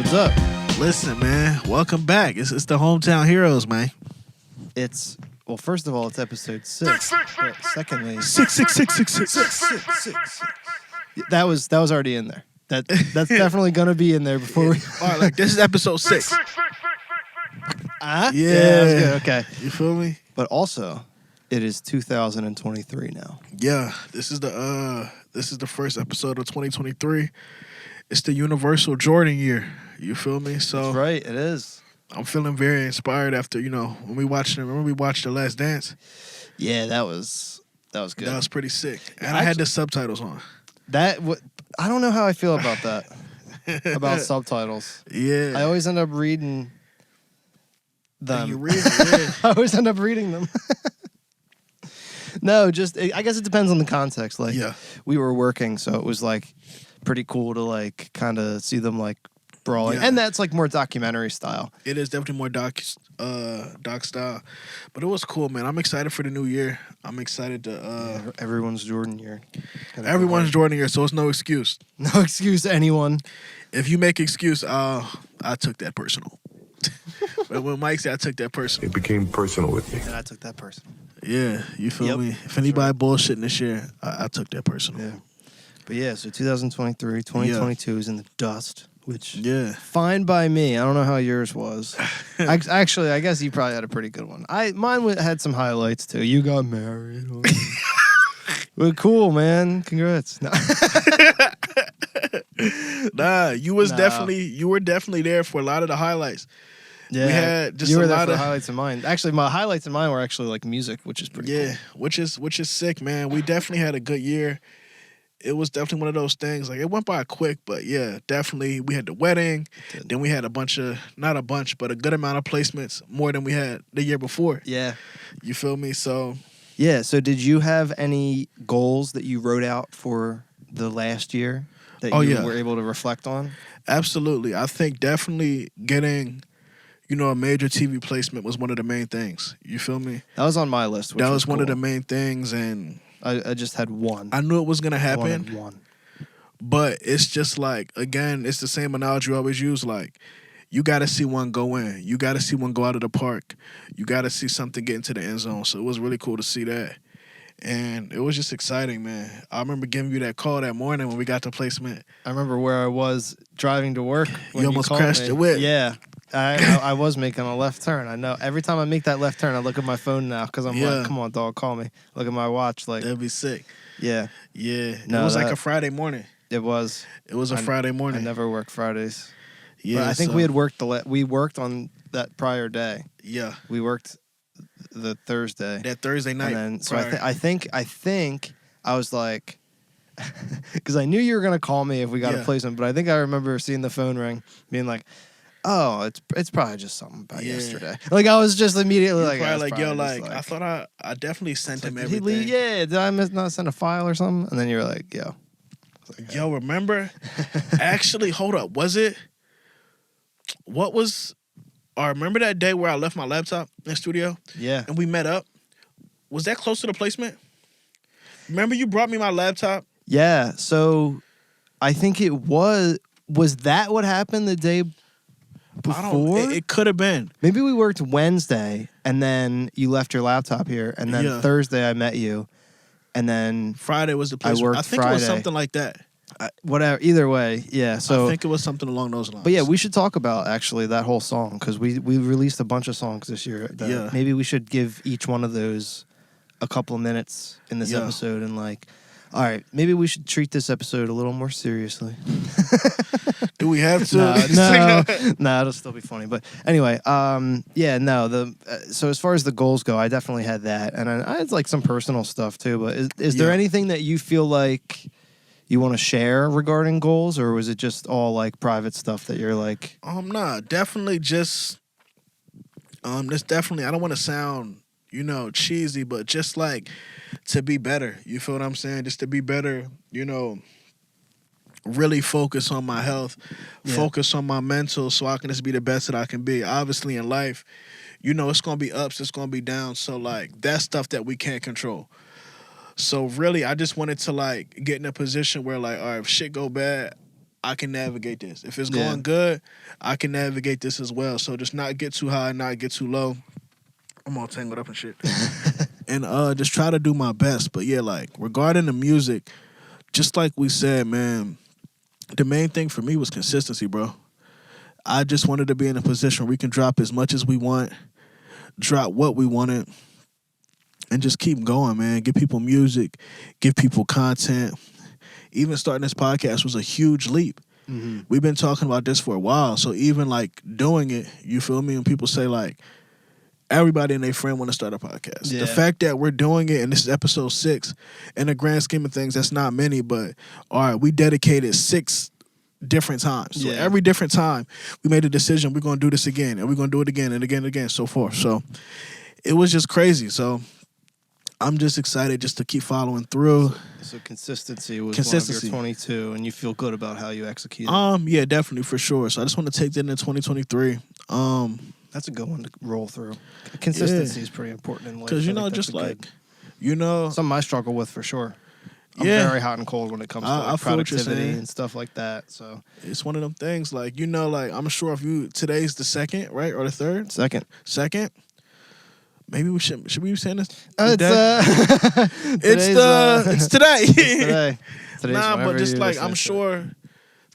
What's up? Listen, man, welcome back. It's the Hometown Heroes, man. Well, first of all, it's episode 6. But secondly, 66666. that was already in there. That's definitely gonna be in there before we. All right, like this is episode 6. Yeah, Yeah, that's good. Okay. You feel me? But also, it is 2023 now. Yeah, this is the first episode of 2023. It's the universal Jordan year. You feel me? So That's right, it is. I'm feeling very inspired after, when we watched The Last Dance. Yeah, that was good. That was pretty sick. And I had the subtitles on. I don't know how I feel about that. About subtitles. Yeah. I always end up reading them. You read it, yeah. I always end up reading them. No, I guess it depends on the context. Like, Yeah. we were working, so it was like pretty cool to like kind of see them like brawling, Yeah. and that's like more documentary style. It is definitely more doc style, but it was cool, man. I'm excited for the new year. I'm excited to Everyone's Jordan year. everyone's Jordan year, so it's no excuse. No excuse, anyone. If you make excuse, I took that personal. But when Mike said I took that personal, It became personal with me. And I took that personal. yeah, you feel Yep. me? If anybody bullshitting this year, I took that personal. Yeah. But yeah, so 2023, 2022 is in the dust, which Yeah. fine by me. I don't know how yours was. Actually, I guess you probably had a pretty good one. Mine had some highlights too. You got married. Well, cool, man. Congrats. No. Nah, you were definitely there for a lot of the highlights. Yeah, We had just you a were there lot for the of- highlights of mine. Actually, my highlights of mine were actually like music, which is pretty Yeah, cool. which is sick, man. We definitely had a good year. It was definitely one of those things. Like, it went by quick, but yeah, definitely. We had the wedding. It did. Then we had a good amount of placements, more than we had the year before. Yeah. You feel me? So Yeah, so did you have any goals that you wrote out for the last year that Oh, you yeah. were able to reflect on? absolutely, I think definitely getting, a major TV placement was one of the main things. You feel me? That was on my list. Which That was one of cool. the main things, and I just had one. I knew it was gonna I happen. wanted one. But it's just like, again, it's the same analogy we always use. Like, you got to see one go in. You got to see one go out of the park. You got to see something get into the end zone. So it was really cool to see that. And it was just exciting, man. I remember giving you that call that morning when we got the placement. I remember where I was driving to work. When You almost called crashed me. your whip. Yeah. I was making a left turn. I know. Every time I make that left turn, I look at my phone now because I'm Yeah. like, come on, dog, call me. Look at my watch. Like, That'd be sick. yeah, Yeah. No, it was like that- a Friday morning. it was. It was a Friday I morning. never work Fridays. Yeah. But I think so- we had worked we worked on that prior day. Yeah. We worked the Thursday. That Thursday night. And then, so prior. I think I was like, because I knew you were gonna call me if we got a Yeah. placement, but I think I remember seeing the phone ring, being like, "Oh, it's probably just something about Yeah. yesterday." Like I was just immediately You're like, probably "Oh, it's like, yo, probably like, just, I thought I definitely sent him did he everything. leave? Yeah, did I not send a file or something?" And then you were like, "Yo." I was like, Yo, remember? Actually, hold up. Remember that day where I left my laptop in the studio yeah, and we met up? Was that close to the placement? Remember you brought me my laptop? yeah. So I think it was. Was that what happened the day before? It could have been. Maybe we worked Wednesday, and then you left your laptop here, and then Yeah. Thursday I met you, and then Friday was the placement. worked I think it was Friday. something like that. whatever. Either way, yeah. So, I think it was something along those lines. but yeah, we should talk about actually that whole song because we released a bunch of songs this year. Yeah. Maybe we should give each one of those a couple of minutes in this Yeah. episode and like. All right, maybe we should treat this episode a little more seriously. Do we have to? No, it'll still be funny. But anyway, yeah, no. So as far as the goals go, I definitely had that, and I had like some personal stuff too. But is there Yeah. anything that you feel like you want to share regarding goals, or was it just all like private stuff that you're like? Nah, definitely just this definitely. I don't want to sound cheesy, but just like to be better. You feel what I'm saying? Just to be better. Really focus on my health, Yeah. focus on my mental, so I can just be the best that I can be. Obviously, in life, it's gonna be ups, it's gonna be downs. So like that's stuff that we can't control. So really, I just wanted to like get in a position where like, all right, if shit go bad, I can navigate this. If it's going good, I can navigate this as well. So just not get too high, not get too low. I'm all tangled up and shit. And just try to do my best. But yeah, like regarding the music, just like we said, man, the main thing for me was consistency, bro. I just wanted to be in a position where we can drop as much as we want, drop what we wanted, and just keep going, man. Give people music, give people content. Even starting this podcast was a huge leap. Mm-hmm. We've been talking about this for a while. So even like doing it, you feel me? When people say like, everybody and their friend want to start a podcast. Yeah. The fact that we're doing it, and this is episode 6, in the grand scheme of things, that's not many, but all right, we dedicated 6 different times. So every different time, we made a decision, we're going to do this again, and we're going to do it again and again and again, so forth. So it was just crazy. So I'm just excited just to keep following through. So consistency was one of your 22, and you feel good about how you executed. Yeah, definitely, for sure. So I just want to take that into 2023. That's a good one to roll through. Consistency is pretty important in life. Because, just like, something I struggle with for sure. I'm very hot and cold when it comes to like, productivity and stuff like that. So it's one of them things, like, like, I'm sure if today's the 2nd, right? Or the 3rd? 2nd. Maybe we should we be saying this? It's today. It's today. Nah, but just like, I'm sure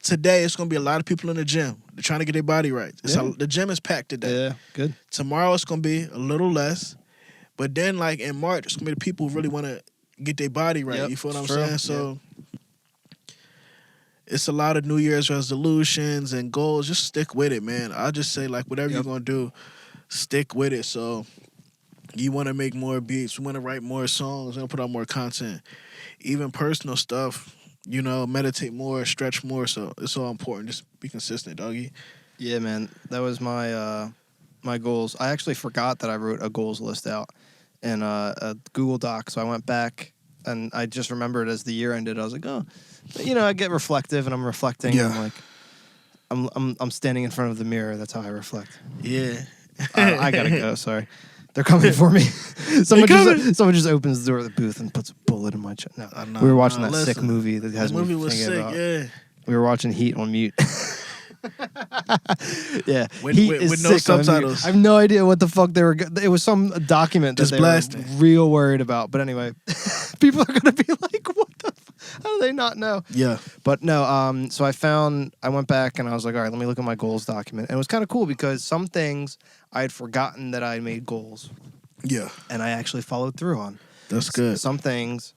today it's going to be a lot of people in the gym. They're trying to get their body right. The gym is packed today. Yeah, good. Tomorrow it's going to be a little less. But then, like, in March, it's going to be the people who really want to get their body right. Yep, you feel what I'm saying? So it's a lot of New Year's resolutions and goals. Just stick with it, man. I'll just say, like, whatever you're going to do, stick with it. So you want to make more beats. We want to write more songs. We want to put out more content. Even personal stuff. Meditate more, stretch more. So it's all important. Just be consistent, doggy. Yeah, man. That was my my goals. I actually forgot that I wrote a goals list out in a Google Doc. So I went back and I just remembered as the year ended. I was like, oh, I get reflective, and I'm reflecting. Yeah. And like, I'm standing in front of the mirror. That's how I reflect. Yeah. I gotta go. Sorry. They're coming for me. Someone just opens the door of the booth and puts a bullet in my chest. No, we were watching that sick movie that has me thinking about. The movie was sick, yeah. We were watching Heat on mute. Yeah, with no subtitles. I have no idea what the fuck they were. It was some document that they were real worried about. But anyway, people are gonna be like, "What the? How do they not know?" Yeah. But no. So I went back and I was like, "All right, let me look at my goals document." And it was kind of cool because some things I had forgotten that I made goals. Yeah. And I actually followed through on. That's good. Some things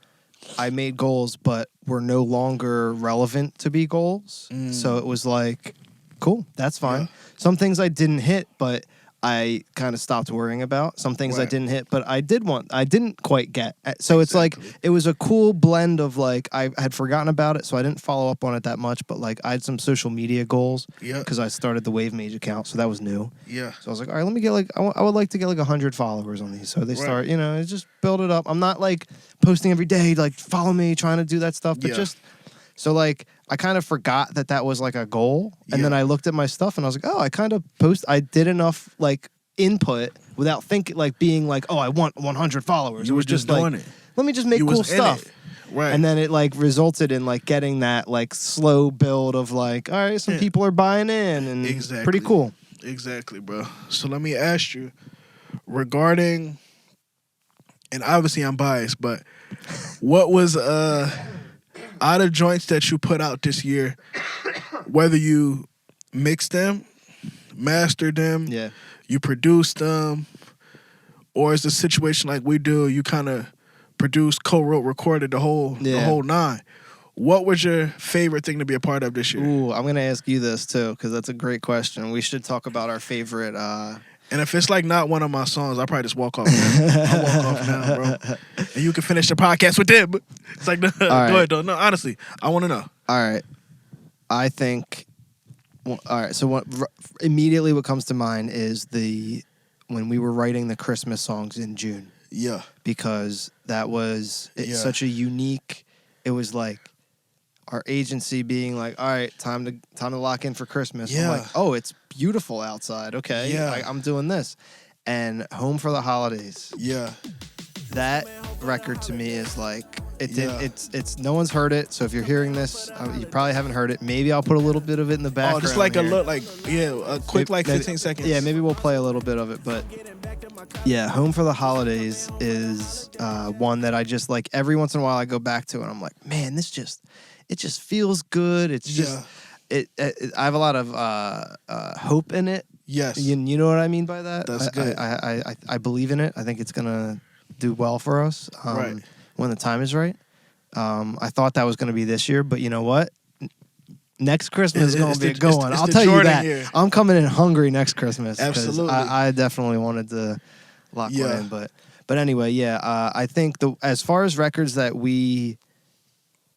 I made goals, but were no longer relevant to be goals. So it was like, cool, that's fine. Yeah. Some things I didn't hit, but I kind of stopped worrying about. Some things I didn't hit, but I didn't quite get. So it's like, it was a cool blend of like, I had forgotten about it, so I didn't follow up on it that much, but like I had some social media goals because I started the Wave Mage account, so that was new. Yeah. So I was like, all right, let me get like, I would like to get like 100 followers on these. So they start, just build it up. I'm not like posting every day, like follow me, trying to do that stuff, but just, so like, I kind of forgot that was like a goal. And then I looked at my stuff and I was like, oh, I did enough like input without thinking, like being like, oh, I want 100 followers. You it was just like, let me just make cool stuff. Right. And then it like resulted in like getting that like slow build of like, all right, some people are buying in and pretty cool. Exactly, bro. So let me ask you regarding, and obviously I'm biased, but what was out of joints that you put out this year, whether you mixed them, mastered them, you produced them, or is the situation like we do, you kind of produced, co-wrote, recorded the whole 9. What was your favorite thing to be a part of this year? Ooh, I'm going to ask you this too, because that's a great question. We should talk about our favorite. And if it's like not one of my songs, I'll probably just walk off. I'll walk off now, bro. And you can finish the podcast with them. It's like, no, go ahead, though. No, honestly, I want to know. All right. I think, all right, so immediately what comes to mind is when we were writing the Christmas songs in June. Yeah. Because that was such a unique, it was like, our agency being like, all right, time to lock in for Christmas. Yeah. I'm like, oh, it's beautiful outside. Okay. Yeah. I'm doing this. And Home for the Holidays. Yeah. that record to me is like Yeah. it's no one's heard it. So if you're hearing this, you probably haven't heard it. Maybe I'll put a little bit of it in the background. Oh, just like here. a quick Maybe- 15 seconds. Yeah, maybe we'll play a little bit of it, but yeah, Home for the Holidays is one that I just like every once in a while I go back to and I'm like, man, it just feels good. It's just I have a lot of hope in it. Yes. You know what I mean by that? That's good. I believe in it. I think it's gonna do well for us Right. when the time is right. I thought that was gonna be this year, but you know what? Next Christmas is going to be a good one. I'll tell you Jordan that. year. I'm coming in hungry next Christmas. 'Cause Absolutely. I definitely wanted to lock one Yeah. in. But anyway, yeah. I think as far as records that we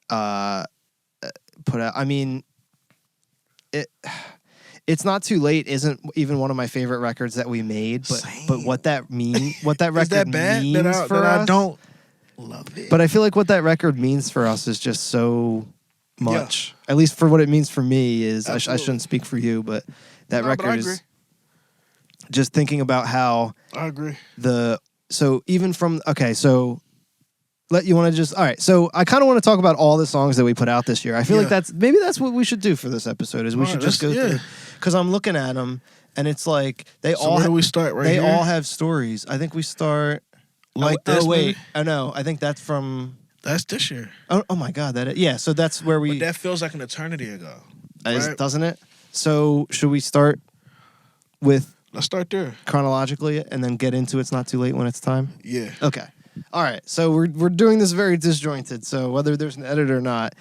put out, I mean, it's not too late. Isn't even one of my favorite records that we made. But Same. what that what that record Is that bad? means That for us. I don't love it. But I feel like what that record means for us is just so much. At least for what it means for me is, I shouldn't speak for you, but that No, but I record agree. is just thinking about how I agree. so even from, okay, so you want to just, all right, so I kind of want to talk about all the songs that we put out this year. I feel like that's what we should do for this episode is we All should right, just go let's- through, because I'm looking at them and it's like So where do we start right they here? all have stories. I think we start Like this, wait, maybe? I know. I think that's from. That's this year. Oh my God! Yeah. So that's where But that feels like an eternity ago. Right? doesn't it? So should we start with Let's start there. chronologically and then get into It's Not Too Late When It's Time? Yeah. Okay. All right. So we're doing this very disjointed. So whether there's an edit or not,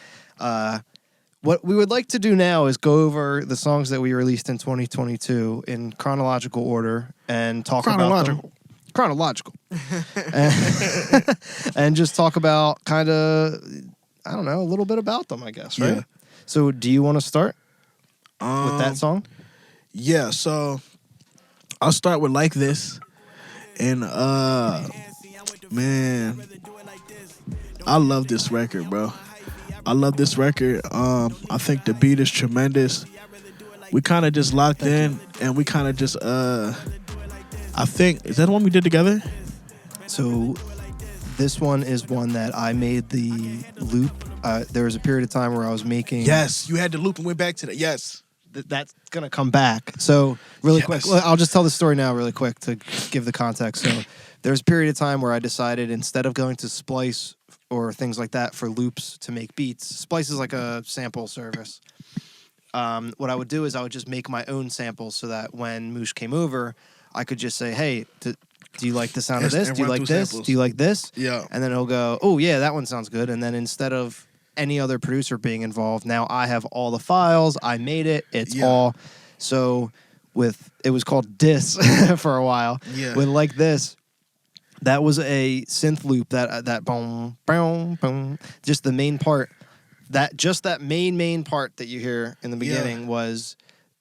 what we would like to do now is go over the songs that we released in 2022 in chronological order and talk about them. Chronological. And just talk about kind of, I don't know, a little bit about them, I guess, right? Yeah. So do you want to start with that song? Yeah, so I'll start with Like This. And man, I love this record, bro. I love this record. I think the beat is tremendous. We kind of just locked in and we kind of just I think, is that the one we did together? So this one is one that I made the loop. There was a period of time where I was making. Yes, you had the loop and went back to that. Yes. That's going to come back. So really Yes. quick, I'll just tell the story now really quick to give the context. So there's a period of time where I decided instead of going to Splice or things like that for loops to make beats, Splice is like a sample service. What I would do is I would just make my own samples so that when Moosh came over, I could just say, hey, do you like the sound of Yes, this? and Do you run like through this? samples. Do you like this? Yeah. And then he'll go, oh, yeah, that one sounds good. And then instead of any other producer being involved, now I have all the files. I made it. It's all. So it was called Dis for a while. Yeah. With Like This, that was a synth loop that boom, boom, boom. Just the main part. That main part that you hear in the beginning was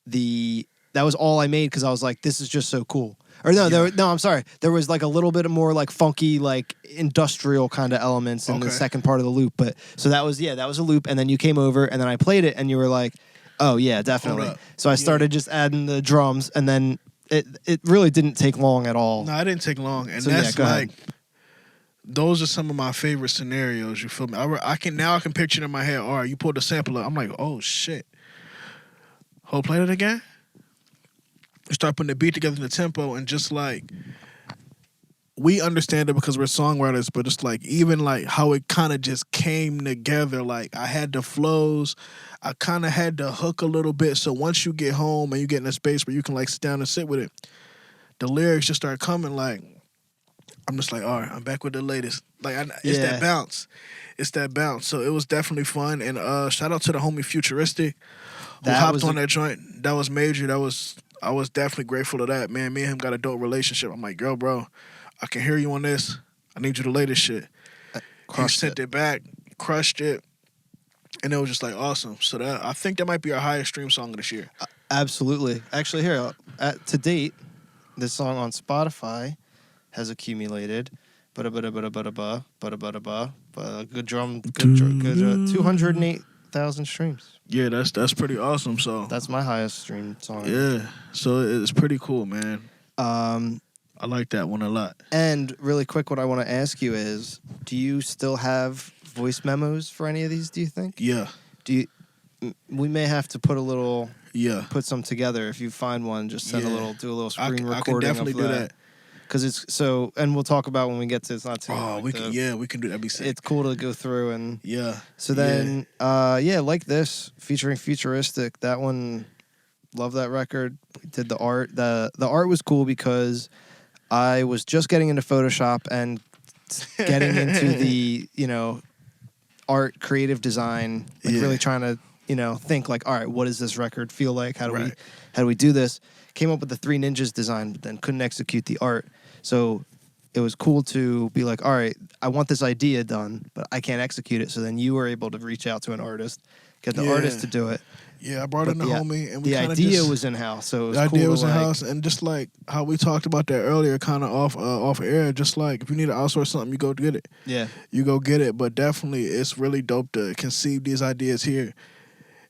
that was all I made because I was like, this is just so cool. Or no, I'm sorry. There was like a little bit more like funky, like industrial kind of elements in the second part of the loop. But so that was a loop. And then you came over and then I played it and you were like, oh yeah, definitely. So I started just adding the drums and then it really didn't take long at all. No, it didn't take long. And So, that's go ahead. like, those are some of my favorite scenarios. You feel me? I can picture it in my head. All right, you pulled the sample up. I'm like, oh shit. Hold, play it again. You start putting the beat together in the tempo and just like, we understand it because we're songwriters, but it's like even like how it kind of just came together. Like I had the flows, I kind of had the hook a little bit. So once you get home and you get in a space where you can like sit down and sit with it, the lyrics just start coming. Like I'm just like, all right, I'm back with the latest. Like it's that bounce, it's that bounce. So it was definitely fun. And shout out to the homie Futuristic who hopped on that joint. That was major. I was definitely grateful to that, man. Me and him got a dope relationship. I'm like, girl, bro, I can hear you on this. I need you to lay this shit. He sent it back, crushed it, and it was just like awesome. So I think that might be our highest stream song of this year. Absolutely. Actually, here, to date, this song on Spotify has accumulated good drum, 208,000 streams. Yeah, that's pretty awesome. So That's my highest streamed song. yeah, so it's pretty cool, man. I like that one a lot. And really quick, what I want to ask you is, do you still have voice memos for any of these, do you think? Yeah. We may have to put a little... Yeah. Put some together. If you find one, just do a little screen recording. I can definitely do that. Because it's so, and we'll talk about when we get to it's not too. Oh, we can do that. That'd be sick. It's cool to go through and yeah. So then, like this featuring Futuristic. That one, love that record. Did the art. The art was cool because I was just getting into Photoshop and getting into the art creative design, really trying to. Think like, all right, what does this record feel like? How do we do this? Came up with the Three Ninjas design, but then couldn't execute the art. So it was cool to be like, all right, I want this idea done, but I can't execute it. So then you were able to reach out to an artist, get the artist to do it. Yeah, I brought in the homie, and the idea was in house. So it was the cool idea was in house, and just like how we talked about that earlier, kind of off air. Just like if you need to outsource something, you go get it. Yeah, you go get it. But definitely, it's really dope to conceive these ideas here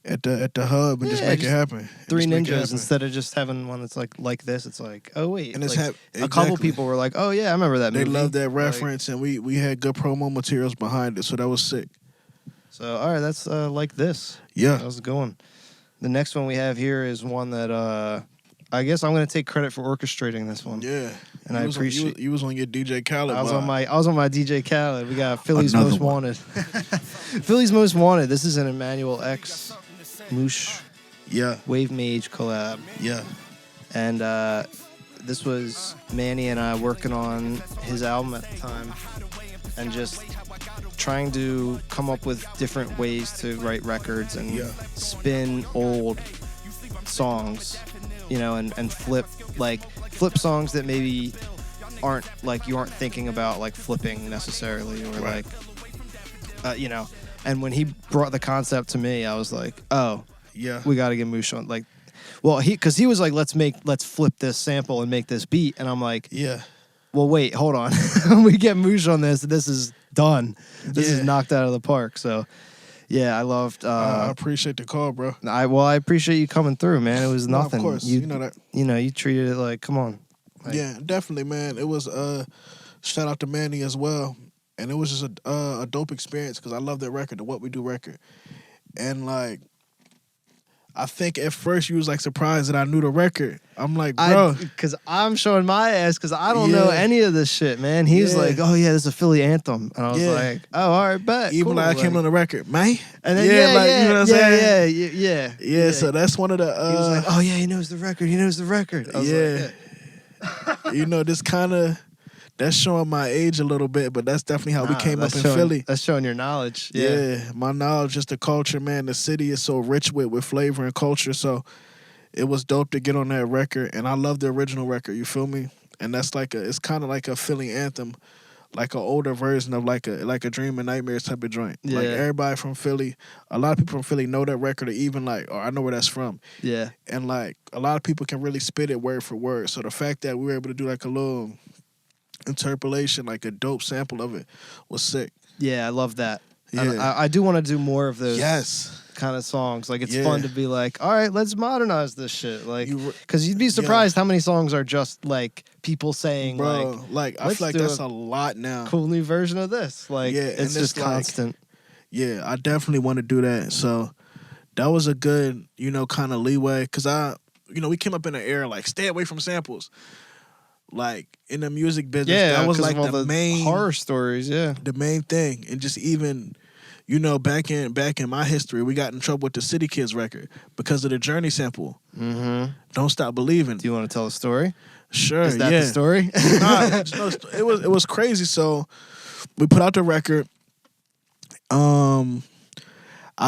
at the hub and just make it happen. Three Ninjas instead of just having one that's like this. It's like, oh wait, and it's a couple people were like, oh yeah, I remember that movie. They loved that reference, and we had good promo materials behind it, so that was sick. So all right, that's like this. Yeah, how's it going? The next one we have here is one that I guess I'm going to take credit for orchestrating this one. Yeah, and I appreciate you was on your DJ Khaled. I was on my DJ Khaled. We got Philly's Most Wanted. Philly's Most Wanted. This is an Emanuel X, Moosh, Wave Mage collab. Yeah, and this was Manny and I working on his album at the time, and just trying to come up with different ways to write records and spin old songs, and flip songs that maybe aren't like you aren't thinking about like flipping necessarily or and when he brought the concept to me, I was like, oh yeah, we got to get Moosh on because he was like, let's flip this sample and make this beat, and I'm like, yeah, well wait, hold on. We get Moosh on this, this is done. This is knocked out of the park. So yeah, I loved I appreciate the call, bro. I appreciate you coming through, man. It was nothing. Of course, you know that. You treated it like, come on. Yeah, definitely, man. It was shout out to Manny as well. And it was just a dope experience because I love that record, the What We Do record. And like I think at first you was like surprised that I knew the record. I'm like, bro. Because I'm showing my ass because I don't know any of this shit, man. He was like, oh yeah, this is a Philly anthem. And I was like, oh, all right, bet. Even cool. like I came on the record, man. And then, you know what I'm saying? Yeah. So that's one of the... he was like, oh yeah, he knows the record. He knows the record. I was like, this kind of... That's showing my age a little bit, but that's definitely how we came up in Philly. That's showing your knowledge. Yeah, my knowledge, just the culture, man. The city is so rich with flavor and culture, so it was dope to get on that record. And I love the original record, you feel me? And that's it's kind of like a Philly anthem, like an older version of like a Dream and Nightmares type of joint. Yeah. Like everybody from Philly, a lot of people from Philly know that record, or even like, or I know where that's from. Yeah. And like a lot of people can really spit it word for word. So the fact that we were able to do like a little interpolation, like a dope sample of it, was sick. Yeah, I love that. Yeah. I do want to do more of those kind of songs. Like, it's fun to be like, all right, let's modernize this shit. Like, because you'd be surprised how many songs are just like people saying, like I feel like that's a lot now. Cool new version of this. Like, it's just constant. Yeah, I definitely want to do that. So that was a good, kind of leeway. Because we came up in an era like, stay away from samples. Like in the music business, that was like the main horror stories, the main thing. And just even, back in my history, we got in trouble with the City Kids record because of the Journey sample. Mm-hmm. Don't Stop Believing. Do you want to tell a story? Sure. Is that the story? It was crazy. So we put out the record. I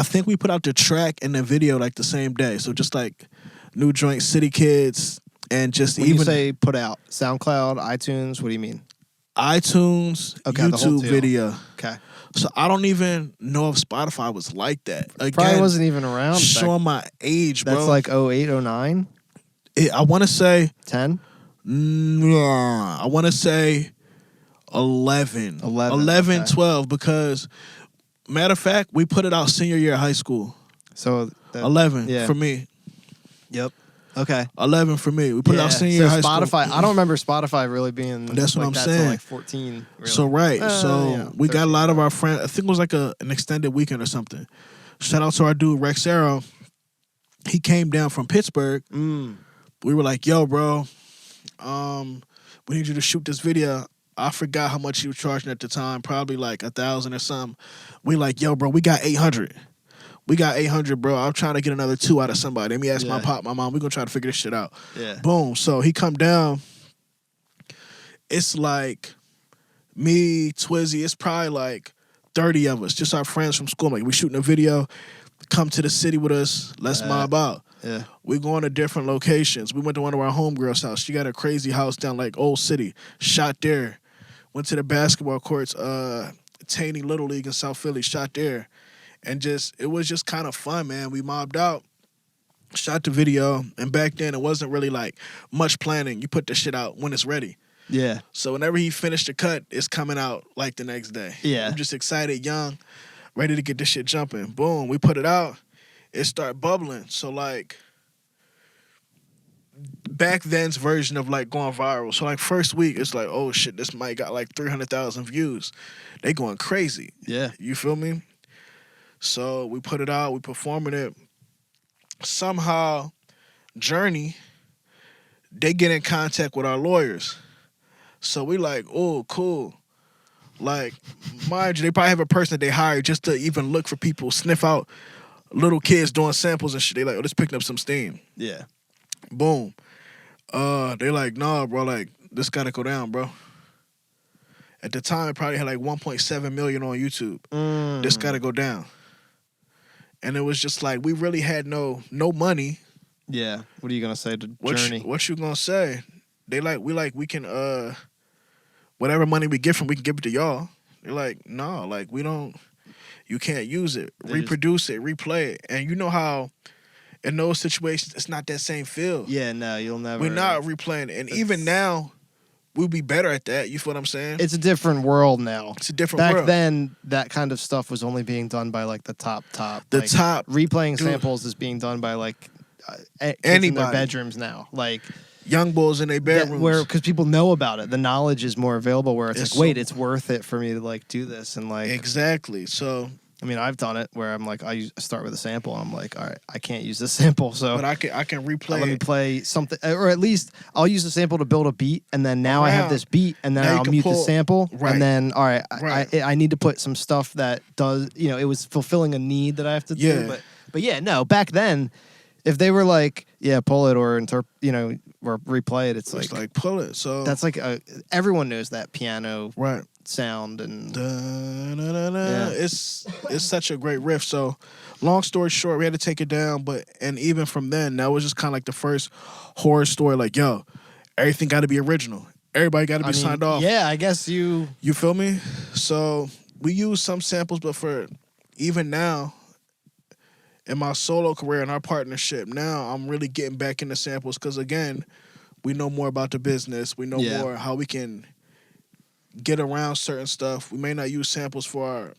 think we put out the track and the video like the same day. So just like new joint, City Kids. And just when you say put out, SoundCloud, iTunes, what do you mean? iTunes, YouTube video. Okay. So I don't even know if Spotify was like that. Again, probably wasn't even around. Showing my age, bro. That's like 08, 09? I want to say... 10? I want to say 11. 11, 12, because, matter of fact, we put it out senior year of high school. So... 11 for me. Yep. Okay. 11 for me. We put it out senior year so high Spotify, school. I don't remember Spotify really being That's what like I'm that saying. till like 14. Really. So we got a 13, lot of our friends. I think it was like an extended weekend or something. Shout out to our dude Rex Arrow. He came down from Pittsburgh. We were like, yo, bro, we need you to shoot this video. I forgot how much he was charging at the time, probably like 1,000 or something. We like, yo, bro, we got 800. We got 800, bro. I'm trying to get another 2 out of somebody. Let me ask my pop, my mom. We're going to try to figure this shit out. Yeah. Boom. So he come down. It's like me, Twizzy. It's probably like 30 of us, just our friends from school. Like, we shooting a video. Come to the city with us. Let's mob out. Yeah. We going to different locations. We went to one of our homegirls' house. She got a crazy house down like Old City. Shot there. Went to the basketball courts, Taney Little League in South Philly. Shot there. And it was just kind of fun, man. We mobbed out, shot the video. And back then, it wasn't really like much planning. You put the shit out when it's ready. Yeah. So whenever he finished the cut, it's coming out like the next day. Yeah. I'm just excited, young, ready to get this shit jumping. Boom. We put it out. It started bubbling. So, like, back then's version of, like, going viral. So, like, first week, it's like, oh, shit, this might got, like, 300,000 views. They going crazy. Yeah. You feel me? So, we put it out. We performing it. Somehow, Journey, they get in contact with our lawyers. So, we like, oh, cool. Like, mind you, they probably have a person that they hired just to even look for people, sniff out little kids doing samples and shit. They like, oh, this picking up some steam. Yeah. Boom. They like, nah, bro, like, this gotta go down, bro. At the time, it probably had like 1.7 million on YouTube. This gotta go down. And it was just like, we really had no money. Yeah. What are you gonna say to Journey? What you gonna say? They like, we can, whatever money we get from, we can give it to y'all. They're like, no, like, we don't. You can't use it. Reproduce it, replay it. And you know how in those situations, it's not that same feel. Yeah, no, you'll never. We're not replaying it. And even now, we'll be better at that. You feel what I'm saying? It's a different world now. It's a different world. Back then, that kind of stuff was only being done by, like, the top. The like, top. Replaying Dude. samples is being done by, like, kids Anybody. in their bedrooms now. Like, Young bulls in their bedrooms. because people know about it. The knowledge is more available where it's like, so- wait, it's worth it for me to, like, do this. And, like, Exactly. So, I mean, I've done it where I'm like, I start with a sample and I'm like, all right, I can't use this sample. So but I can replay let me it. play something, or at least I'll use the sample to build a beat, and then now I have Around. this beat, and then Now you I'll can mute the pull- sample, Right. and then all right, Right. I need to put some stuff that does, it was fulfilling a need that I have to Yeah. do. But yeah, no, back then, if they were like, yeah, pull it or or replay it, it's It's like like pull it. So that's like everyone knows that piano right. sound and Yeah. It's such a great riff. So, long story short, we had to take it down. And even from then, that was just kind of like the first horror story. Like, yo, everything got to be original. Everybody got to be signed off. Yeah, I guess you feel me? So we use some samples, but for even now, in my solo career and our partnership, now I'm really getting back into samples because again, we know more about the business. We know more how we can get around certain stuff. We may not use samples for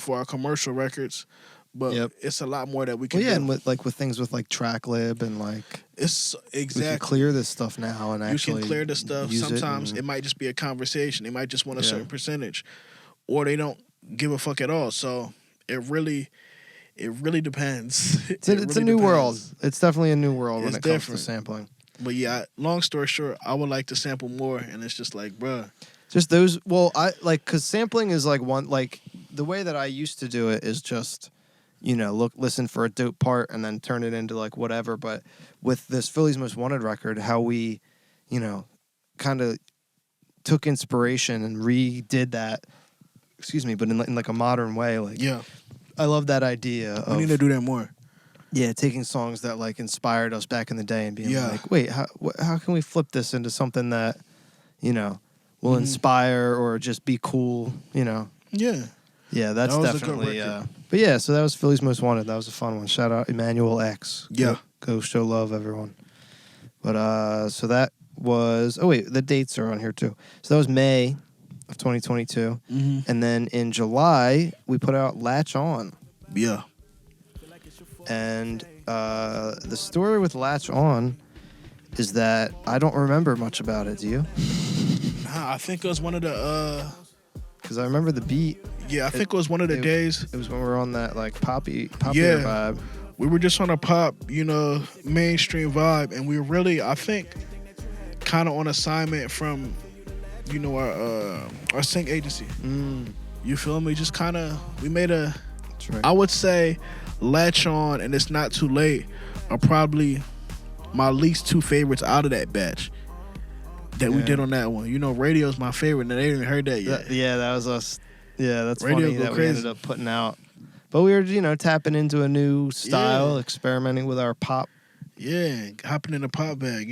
our commercial records, but it's a lot more that we can do. and with things with like TrackLib and like it's we can exactly clear this stuff now and actually you can clear the stuff. use Sometimes it it might just be a conversation. They might just want a certain percentage, or they don't give a fuck at all. So it really depends. It's a new world. It's definitely a new world when It's it comes different. to sampling. But yeah, long story short, I would like to sample more, and it's just like, bruh. Just those. Well, I like because sampling is like one like the way that I used to do it is just listen for a dope part and then turn it into like whatever. But with this Philly's Most Wanted record, how we kind of took inspiration and redid that. Excuse me, but in like a modern way. Like I love that idea. We need to do that more. Yeah, taking songs that like inspired us back in the day and being like, wait, how can we flip this into something that, will inspire or just be cool, Yeah. Yeah, that's That was a good definitely. record. But yeah, so that was Philly's Most Wanted. That was a fun one. Shout out Emanuel X. Yeah. Go show love, everyone. But so that was. Oh wait, the dates are on here too. So that was May of 2022, and then in July we put out Latch On. Yeah. And the story with Latch On is that I don't remember much about it. Do you? Nah, I think it was one of the. Because I remember the beat. Yeah, I think it was one of the days. It was when we were on that like poppy Yeah. vibe. We were just on a pop, mainstream vibe, and we were really, I think, kind of on assignment from, our sync agency. You feel me? Just kind of, we made a. That's right. I would say, Latch On and It's Not Too Late are probably my least two favorites out of that batch that we did on that one. Radio's my favorite, and they ain't even heard that yet. That was us. Yeah, that's Radio funny go that crazy. we ended up putting out. But we were, tapping into a new style, experimenting with our pop. Yeah, hopping in the pop bag,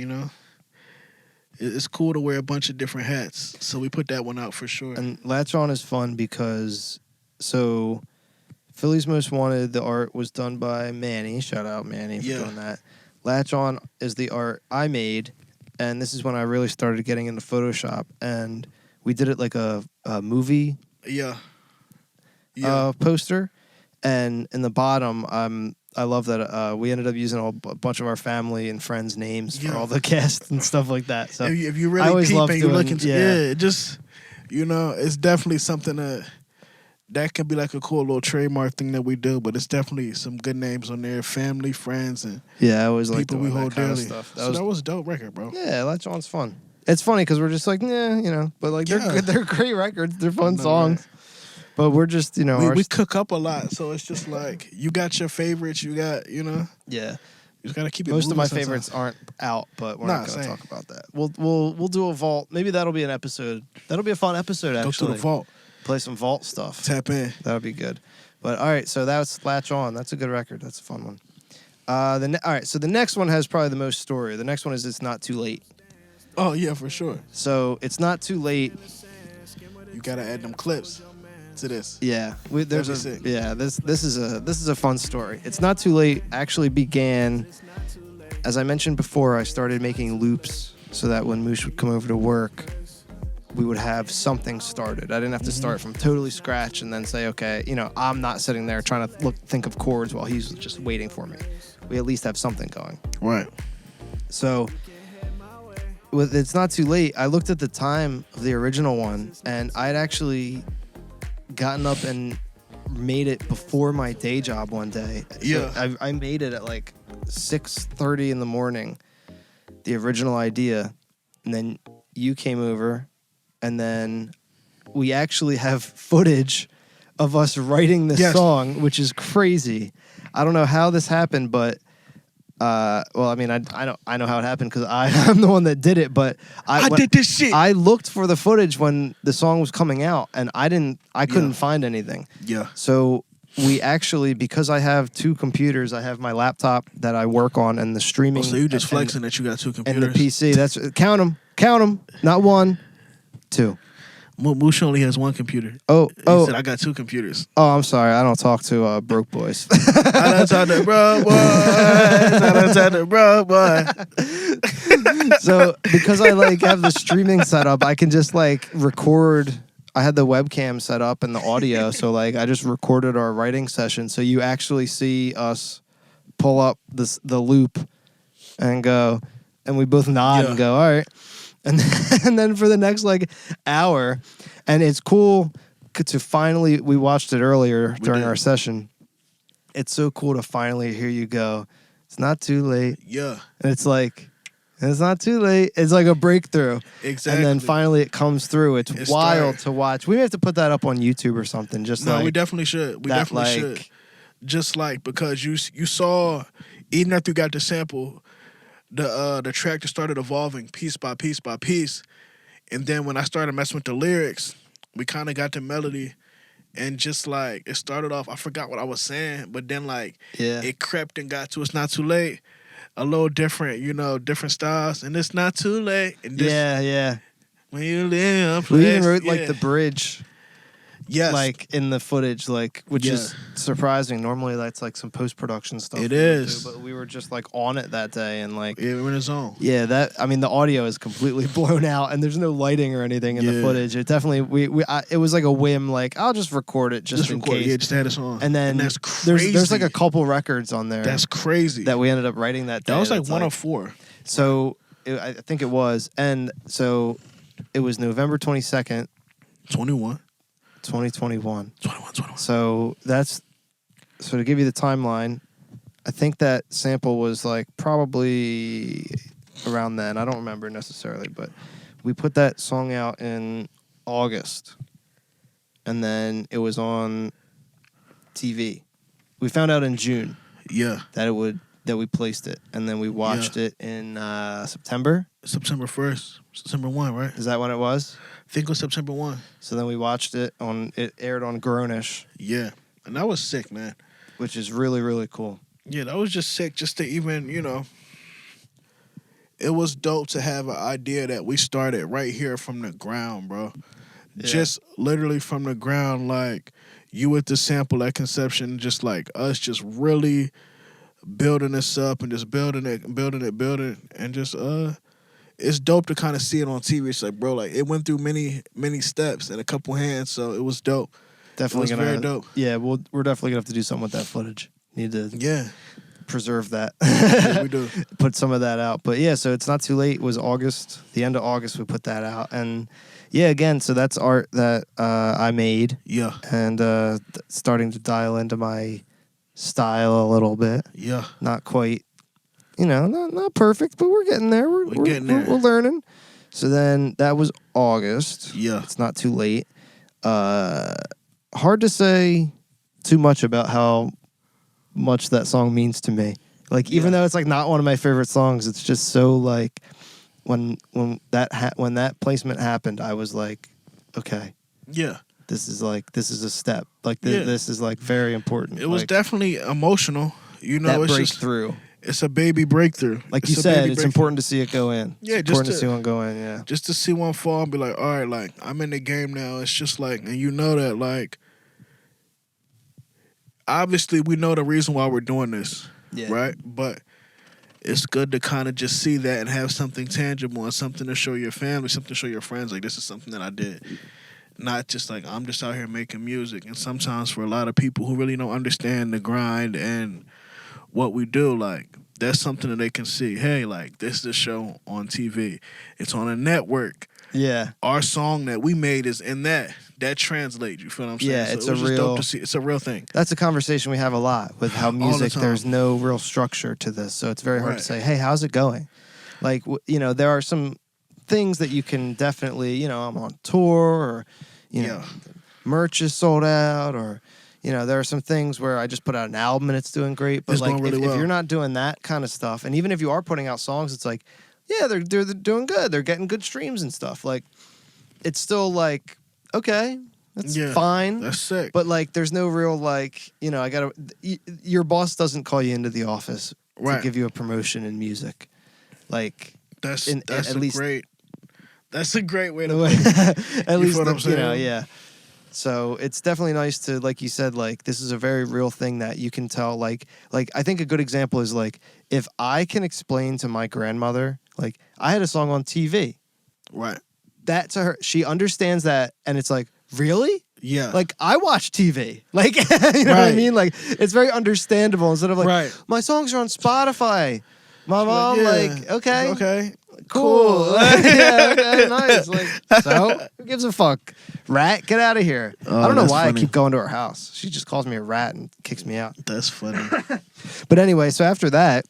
It's cool to wear a bunch of different hats. So we put that one out for sure. And Latch On is fun because, Philly's Most Wanted, the art was done by Manny. Shout out Manny for doing that. Latch On is the art I made, and this is when I really started getting into Photoshop. And we did it like a movie poster. And in the bottom, I love that we ended up using a bunch of our family and friends' names for all the cast and stuff like that. So if you I really always peep love and you look doing- into it just, it's definitely something that can be like a cool little trademark thing that we do, but it's definitely some good names on there, family, friends, and I always like people we doing hold that kind of dearly. stuff. That was a dope record, bro. Yeah, Latch On's fun. It's funny because we're just like, but like they're great records. They're fun songs. Right. But we're just, we cook up a lot, so it's just like you got your favorites, you got, Yeah. You just gotta keep it. Most of moving my sometimes. favorites aren't out, but we're not going to same. talk about that. We'll do a vault. Maybe that'll be an episode. That'll be a fun episode. Go Actually, to the vault, play some vault stuff. tap in. That'll be good. But all right, so that's Latch On. That's a good record. That's a fun one. All right, so the next one has probably the most story. The next one is It's Not Too Late. Oh yeah, for sure. So It's Not Too Late. You gotta add them clips to this. Yeah, That'd be sick. This is a fun story. It's Not Too Late actually began, as I mentioned before, I started making loops so that when Moosh would come over to work, we would have something started. I didn't have to start from totally scratch and then say, okay, I'm not sitting there trying to think of chords while he's just waiting for me. We at least have something going. Right. So with It's Not Too Late, I looked at the time of the original one, and I'd actually gotten up and made it before my day job one day. Yeah. So I made it at like 6:30 in the morning, the original idea, and then you came over, and then we actually have footage of us writing this song, which is crazy. I don't know how this happened, but I know how it happened because I'm the one that did it. But I did this shit. I looked for the footage when the song was coming out, and I couldn't find anything. Yeah. So we actually, because I have two computers, I have my laptop that I work on and the streaming. So you just flexing that you got two computers. And the PC. That's count them, not one, two. Moosh only has one computer. Oh, He said, I got two computers. Oh, I'm sorry. I don't talk to broke boys. I don't talk to broke boys. I don't talk to broke boys. So because I have the streaming set up, I can just record. I had the webcam set up and the audio, so I just recorded our writing session. So you actually see us pull up the loop and go, and we both nod and go, all right. And then for the next hour, and it's cool to finally, we watched it earlier during our session. It's so cool to finally hear you go, it's not too late. Yeah. And it's not too late. It's like a breakthrough. Exactly. And then finally it comes through. It's wild to watch. We may have to put that up on YouTube or something. We definitely should. We definitely should. Just because you saw, even after you got the sample, the track just started evolving piece by piece by piece. And then when I started messing with the lyrics, we kind of got the melody. And just it started off, I forgot what I was saying, but then it crept and got to It's Not Too Late. A little different, different styles. And it's not too late. And yeah. When you live, we even wrote the bridge. Yes. In the footage, which is surprising. Normally that's some post-production stuff. It is. But we were just on it that day and yeah, we're in the zone. Yeah, the audio is completely blown out and there's no lighting or anything in the footage. It definitely it was a whim, I'll just record it just in case. Yeah, just add us on. And then that's crazy. There's a couple records on there. That's crazy. That we ended up writing that day. That was one of four. So I think it was. And so it was November 22nd, 21. 2021. 21. So to give you the timeline, I think that sample was like probably around then. I don't remember necessarily, but we put that song out in August. And then it was on TV. We found out in June. Yeah. That we placed it. And then we watched it in September. September 1st. September 1, right? Is that when it was? I think it was September 1. So then we watched it it aired on Grownish. Yeah. And that was sick, man. Which is really, really cool. Yeah, that was just sick just to even, it was dope to have an idea that we started right here from the ground, bro. Yeah. Just literally from the ground, like you with the sample at conception, just like us just really building this up and just building it, and just it's dope to kind of see it on TV. It's like, bro, like it went through many, many steps and a couple hands, so it was dope. Definitely very dope. Yeah, we're definitely gonna have to do something with that footage. Need to preserve that. Yeah, we do. Put some of that out. But yeah, so it's not too late. It was August, the end of August we put that out. And yeah, again, so that's art that I made. Yeah. And starting to dial into my style a little bit. Yeah. Not quite, not perfect, but we're getting there. We're getting there. We're learning. So then that was August. Yeah. It's not too late. Hard to say too much about how much that song means to me. Like, even though it's like not one of my favorite songs, it's just so like when that placement happened, I was like, okay, yeah, this is a step. Like this is like very important. It was definitely emotional. That it's breakthrough. It's a baby breakthrough. Like you said, it's important to see it go in. Yeah, it's important to see one go in. Yeah, just to see one fall and be like, all right, like I'm in the game now. It's just like, and that like. Obviously, we know the reason why we're doing this, right? But it's good to kind of just see that and have something tangible and something to show your family, something to show your friends. Like, this is something that I did. Not just like, I'm just out here making music. And sometimes for a lot of people who really don't understand the grind and what we do, like, that's something that they can see. Hey, like, this is a show on TV. It's on a network. Yeah. Our song that we made is in that. That translates, you feel what I'm saying? Yeah, so it's it was just dope to see. It's a real thing. That's a conversation we have a lot with how music, there's no real structure to this. So it's very hard to say, hey, how's it going? Like, there are some things that you can definitely, I'm on tour or, merch is sold out or, there are some things where I just put out an album and it's doing great. But it's like, really if you're not doing that kind of stuff, and even if you are putting out songs, it's like, yeah, they're doing good. They're getting good streams and stuff. Like, it's still like, okay, that's fine. That's sick. But like, there's no real like, your boss doesn't call you into the office to give you a promotion in music. Like, that's a great way to put it. At least, yeah. So it's definitely nice to, like you said, like this is a very real thing that you can tell. Like I think a good example is like if I can explain to my grandmother, like I had a song on TV, right? That to her, she understands that, and it's like, really? Yeah. Like I watch TV, like you know what I mean? Like it's very understandable instead of like my songs are on Spotify. My mom, okay. Cool. Yeah, okay, nice. Like, so who gives a fuck? Rat, get out of here. Oh, I don't know why funny. I keep going to her house. She just calls me a rat and kicks me out. That's funny. But anyway, so after that,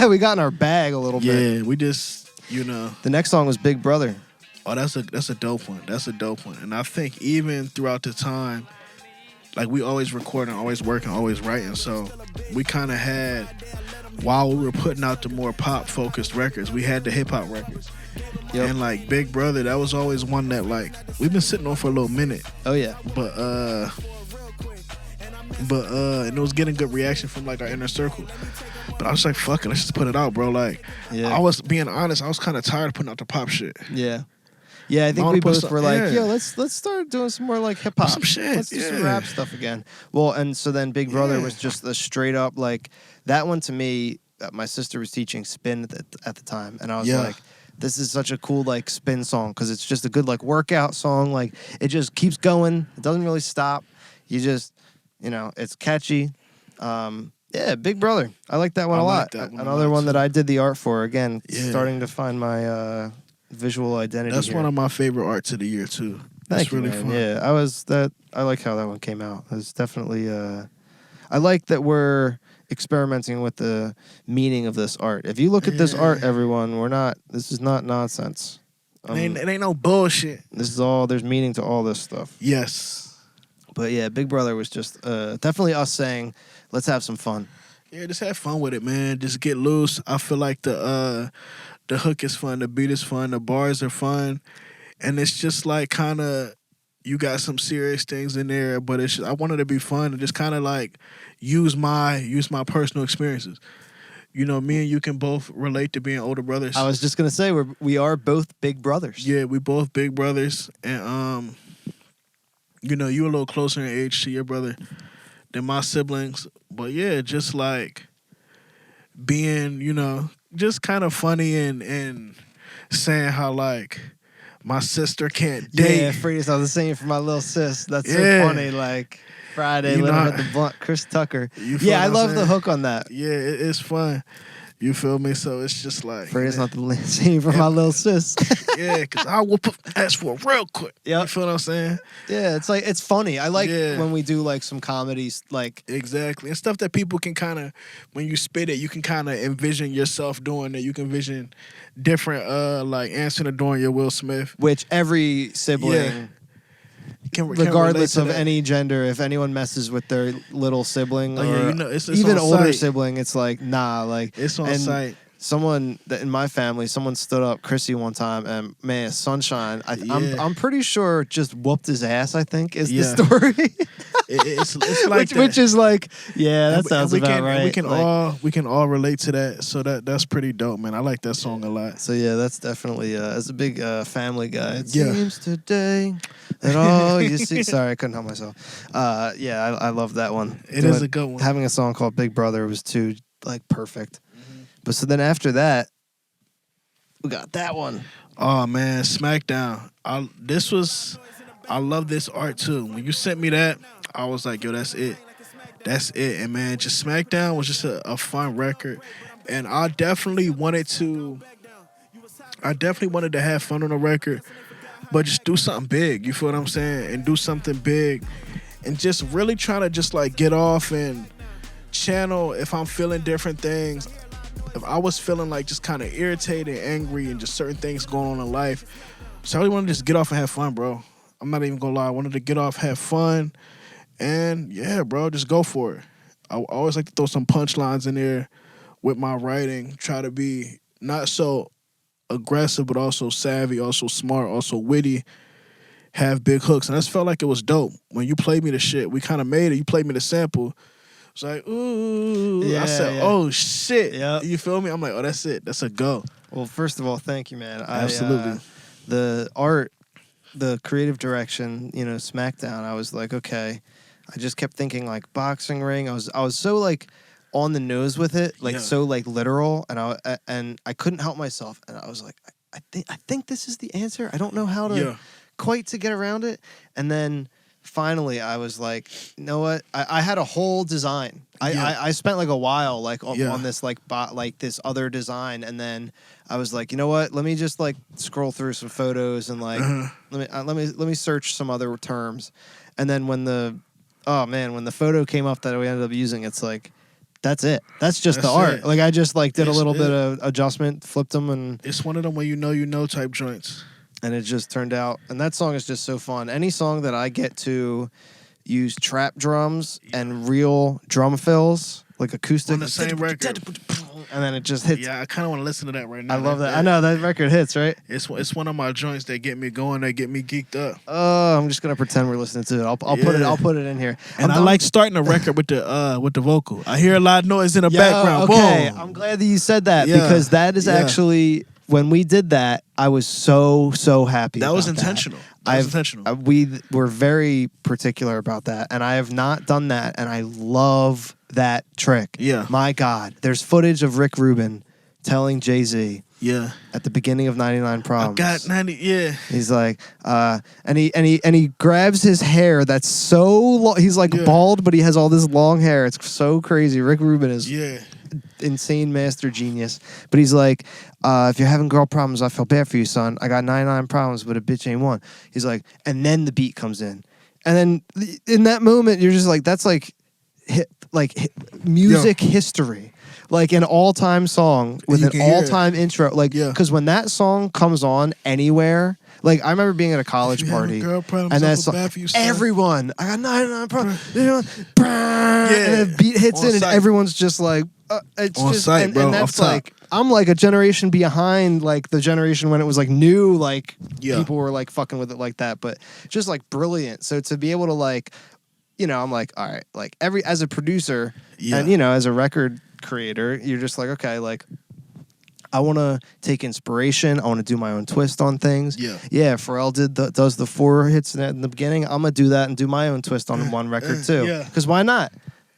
we got in our bag a little bit. Yeah, we just, The next song was Big Brother. Oh, that's a dope one. That's a dope one. And I think even throughout the time, like we always recording, always working, always writing. So we kind of had, while we were putting out the more pop-focused records, we had the hip-hop records. Yep. And like Big Brother, that was always one that like we've been sitting on for a little minute. Oh yeah. But and it was getting good reaction from like our inner circle. But I was like, fuck it, let's just put it out, bro. Like I was being honest, I was kind of tired of putting out the pop shit. Yeah. Yeah, I think we both were like, yo, let's start doing some more like hip hop. Some shit. Let's do some rap stuff again. Well, and so then Big Brother was just the straight up like that one to me. My sister was teaching spin at the time, and I was like, this is such a cool like spin song because it's just a good like workout song. Like it just keeps going. It doesn't really stop. You just, it's catchy. Yeah, Big Brother. I like that one a lot. That one Another one that I did the art for. Again, starting to find my visual identity. That's here. one of my favorite arts of the year too. That's really fun. Yeah, I like how that one came out. It's definitely. I like that we're experimenting with the meaning of this art. If you look at this art, everyone, this is not nonsense. It ain't no bullshit. This is all. There's meaning to all this stuff. Yes. But yeah, Big Brother was just definitely us saying, let's have some fun. Yeah, just have fun with it, man. Just get loose. I feel like the hook is fun, the beat is fun, the bars are fun, and it's just like kind of you got some serious things in there, but it's I wanted to be fun and just kind of like use my personal experiences. You know, me and you can both relate to being older brothers. I was just gonna say we are both big brothers. Yeah, we both big brothers, and you know, you a little closer in age to your brother than my siblings. But yeah, just like being, you know, just kind of funny and saying how like my sister can't date. Yeah, Freedom, I was saying for my little sis. That's so funny. Like Friday, lit up at the blunt, Chris Tucker. Yeah, I love the hook on that. Yeah, it's fun. You feel me? So it's just like Freedom's not the same for my little sis. Yeah, because I whoop ass for real quick. Yeah, you feel what I'm saying? Yeah, it's like it's funny. I like when we do like some comedies, like exactly, and stuff that people can kind of when you spit it, you can kind of envision yourself doing it. You can envision different, like answering the door in your Will Smith, which every sibling. Regardless of any gender, if anyone messes with their little sibling or it's even older sibling, it's like nah, like it's on site. Someone in my family, someone stood up Chrissy one time, and man, Sunshine, I'm pretty sure just whooped his ass. I think is the story. it's like which is like that sounds about right. We can all relate to that, so that's pretty dope, man. I like that song a lot. So yeah, that's definitely as a big Family Guy. It seems today that all you see. Sorry, I couldn't help myself. I love that one. It is a good one. Having a song called Big Brother was too like perfect. But so then after that, we got that one. Oh man, SmackDown. I love this art too. When you sent me that, I was like, yo, that's it. That's it. And man, just SmackDown was just a fun record. And I definitely wanted to have fun on the record, but just do something big. You feel what I'm saying? And do something big. And just really trying to just like get off and channel if I'm feeling different things. If I was feeling like just kind of irritated, angry, and just certain things going on in life, so I really want to just get off and have fun, bro. I'm not even gonna lie. I wanted to get off, have fun, and yeah, bro, just go for it. I always like to throw some punchlines in there with my writing. Try to be not so aggressive, but also savvy, also smart, also witty. Have big hooks, and I just felt like it was dope. When you played me the shit, we kind of made it. You played me the sample. It's like, ooh. I said, oh, shit. Yep. You feel me? I'm like, oh, that's it. That's a go. Well, first of all, thank you, man. Absolutely. The art, the creative direction, SmackDown, I was like, okay. I just kept thinking, like, boxing ring. I was so, like, on the nose with it, like, so, like, literal. And I couldn't help myself. And I was like, I think this is the answer. I don't know how to quite to get around it. And then finally, I was like, you know what? I had a whole design. I spent like a while like on this like this other design, and then I was like, you know what? Let me just like scroll through some photos and like let me search some other terms, and then when the photo came up that we ended up using, it's like that's it. That's just the art. Like I just like did a little bit of adjustment, flipped them, and it's one of them when you know type joints. And it just turned out, and that song is just so fun. Any song that I get to use trap drums and real drum fills, like acoustic. On the same record. And then it just hits. Yeah, I kind of want to listen to that right now. I love that. I know, that record hits, right? It's one of my joints that get me going, that get me geeked up. Oh, I'm just going to pretend we're listening to it. I'll put it in here. And I like starting a record with the vocal. I hear a lot of noise in the background. Okay, boom. I'm glad that you said that because that is actually... When we did that, I was so happy. That was intentional. We were very particular about that, and I have not done that, and I love that trick. Yeah. My God. There's footage of Rick Rubin telling Jay-Z, Yeah. At the beginning of 99 Problems. I got 90. Yeah. He's like, and he grabs his hair that's so long. He's like bald, but he has all this long hair. It's so crazy. Rick Rubin is insane master genius. But he's like, if you're having girl problems, I feel bad for you, son. I got 99 problems, but a bitch ain't one. He's like, and then the beat comes in. And then in that moment, you're just like, that's like music history. Like an all-time song with an all-time intro. Like, because when that song comes on anywhere, like I remember being at a college party, and that song, everyone, I got 99 problems, and the beat hits in, and everyone's just like, it's on just, site, bro, and that's like, I'm like a generation behind, like the generation when it was like new, like people were like fucking with it like that, but just like brilliant. So to be able to like, you know, I'm like, all right, like as a producer, and you know, as a record creator, you're just like, okay, like I want to take inspiration. I want to do my own twist on things. Yeah. Pharrell does the 4 hits in the beginning. I'm gonna do that and do my own twist on one record too. Because why not?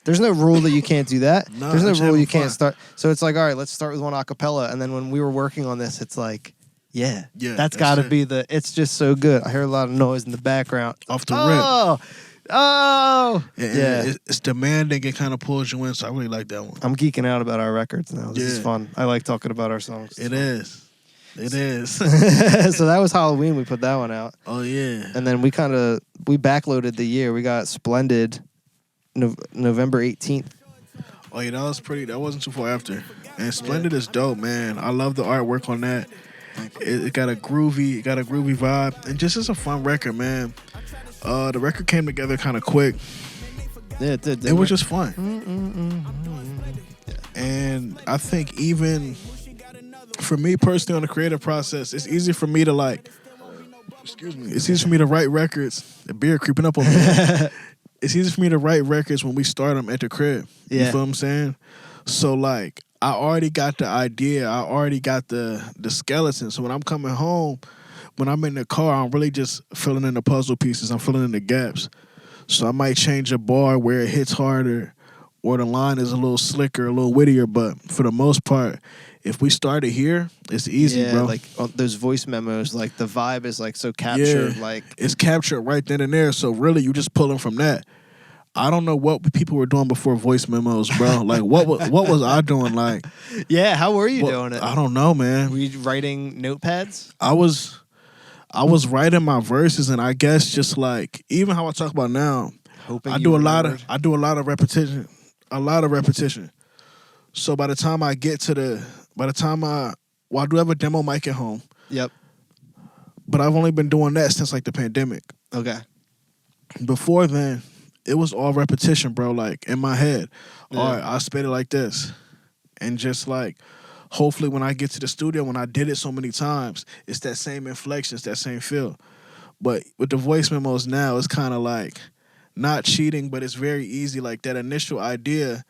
There's no rule that you can't do that. There's no rule you can't start. So it's like, all right, let's start with one acapella. And then when we were working on this, it's like, that's got to be the. It's just so good. I hear a lot of noise in the background. Off the rip. Oh, it's demanding. It kind of pulls you in, so I really like that one. I'm geeking out about our records now. This is fun. I like talking about our songs. It is. So that was Halloween. We put that one out. Oh yeah. And then we backloaded the year. We got Splendid, November 18th. Oh yeah, that was pretty. That wasn't too far after. And Splendid is dope, man. I love the artwork on that. It got a groovy vibe, and just it's a fun record, man. The record came together kind of quick. Yeah, it did. It was just fun. And I think even for me personally on the creative process, it's easy for me to it's easy for me to write records. The beer creeping up on me. It's easy for me to write records when we start them at the crib. You feel what I'm saying? So like, I already got the idea. I already got the skeleton. So when I'm coming home, when I'm in the car, I'm really just filling in the puzzle pieces. I'm filling in the gaps. So I might change a bar where it hits harder or the line is a little slicker, a little wittier. But for the most part, if we started here, it's easy, bro. Like those voice memos, like the vibe is like so captured. Like it's captured right then and there. So really, you just pulling from that. I don't know what people were doing before voice memos, bro. Like, what was I doing? Like, how were you doing it? I don't know, man. Were you writing notepads? I was writing my verses, and I guess just like even how I talk about now, I do a lot of repetition, So by the time I get to I do have a demo mic at home. Yep. But I've only been doing that since like the pandemic. Okay. Before then, it was all repetition, bro. Like in my head, all right, I spit it like this, and just like. Hopefully when I get to the studio, when I did it so many times, it's that same inflection, it's that same feel. But with the voice memos now, it's kind of like not cheating, but it's very easy. Like that initial idea,